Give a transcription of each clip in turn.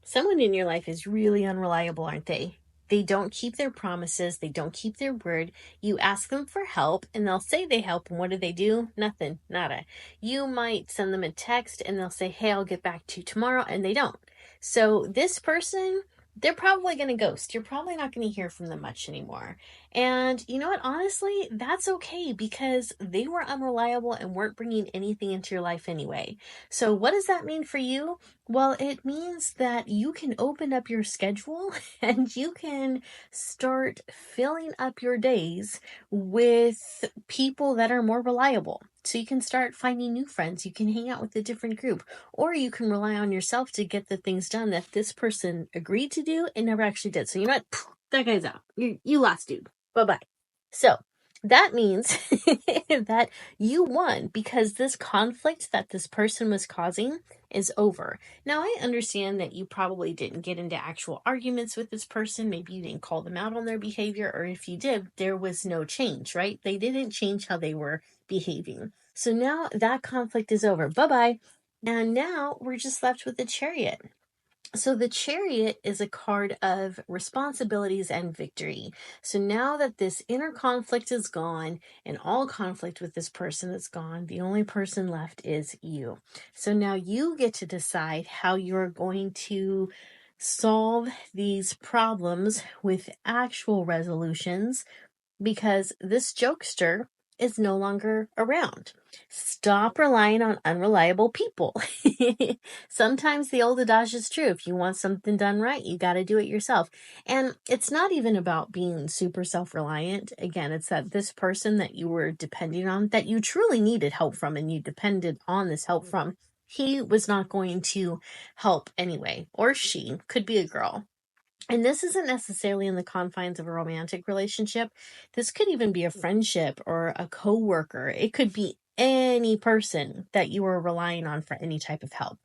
Someone in your life is really unreliable, aren't they? They don't keep their promises, they don't keep their word. You ask them for help and they'll say they help, and what do? Nothing, nada. You might send them a text and they'll say, "Hey, I'll get back to you tomorrow," and they don't. So this person, they're probably going to ghost. You're probably not going to hear from them much anymore. And you know what? Honestly, that's okay because they were unreliable and weren't bringing anything into your life anyway. So what does that mean for you? Well, it means that you can open up your schedule and you can start filling up your days with people that are more reliable. So you can start finding new friends. You can hang out with a different group, or you can rely on yourself to get the things done that this person agreed to do and never actually did. So you know what? That guy's out. You lost, dude. Bye bye. So that means that you won because this conflict that this person was causing is over. Now, I understand that you probably didn't get into actual arguments with this person. Maybe you didn't call them out on their behavior, or if you did, there was no change, right? They didn't change how they were behaving. So now that conflict is over. Bye bye. And now we're just left with the Chariot. So the Chariot is a card of responsibilities and victory. So now that this inner conflict is gone and all conflict with this person is gone, the only person left is you. So now you get to decide how you're going to solve these problems with actual resolutions, because this jokester is no longer around. Stop relying on unreliable people. Sometimes the old adage is true. If you want something done right, you got to do it yourself. And it's not even about being super self-reliant. Again, it's that this person that you were depending on, that you truly needed help from and you depended on this help from, he was not going to help anyway. Or she, could be a girl. And this isn't necessarily in the confines of a romantic relationship. This could even be a friendship or a coworker. It could be any person that you are relying on for any type of help.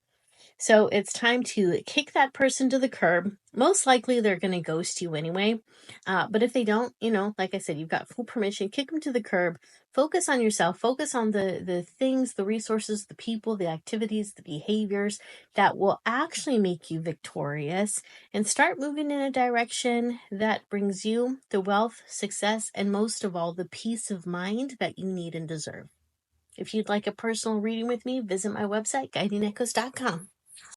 So it's time to kick that person to the curb. Most likely they're going to ghost you anyway. But if they don't, like I said, you've got full permission. Kick them to the curb. Focus on yourself. Focus on the things, the resources, the people, the activities, the behaviors that will actually make you victorious, and start moving in a direction that brings you the wealth, success, and most of all, the peace of mind that you need and deserve. If you'd like a personal reading with me, visit my website, guidingechoes.com.